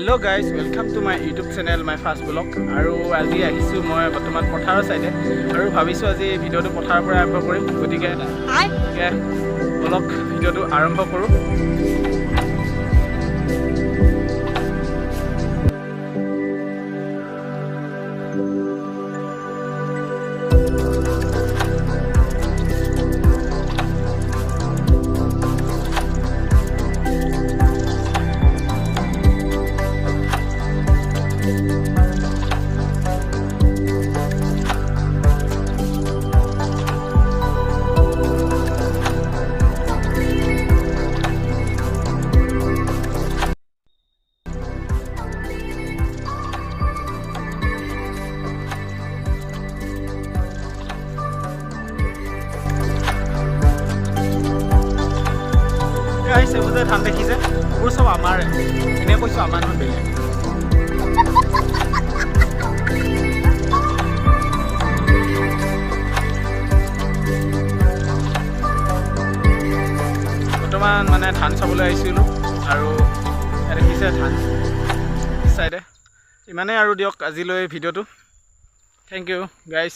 Hello guys, welcome to my YouTube channel, my first vlog. আৰু আজি আহিছো মই বৰ্তমান পথাৰৰ সাইডে আৰু ভাবিছো আজি ভিডিওটো পথাৰৰ পৰা আৰম্ভ কৰিম গতিকে ভলগ ভিডিওটো আৰম্ভ কৰো guys, it was a time that he said, "What's up, Amare?" And then what's up, man? বৰ্তমান মানে ধান চাবলৈ আহিছিলোঁ আৰু এটা কিছে ধান চাইডে ইমানে আৰু দিয়ক আজিলৈ ভিডিওটো থ্যাংক ইউ গাইজ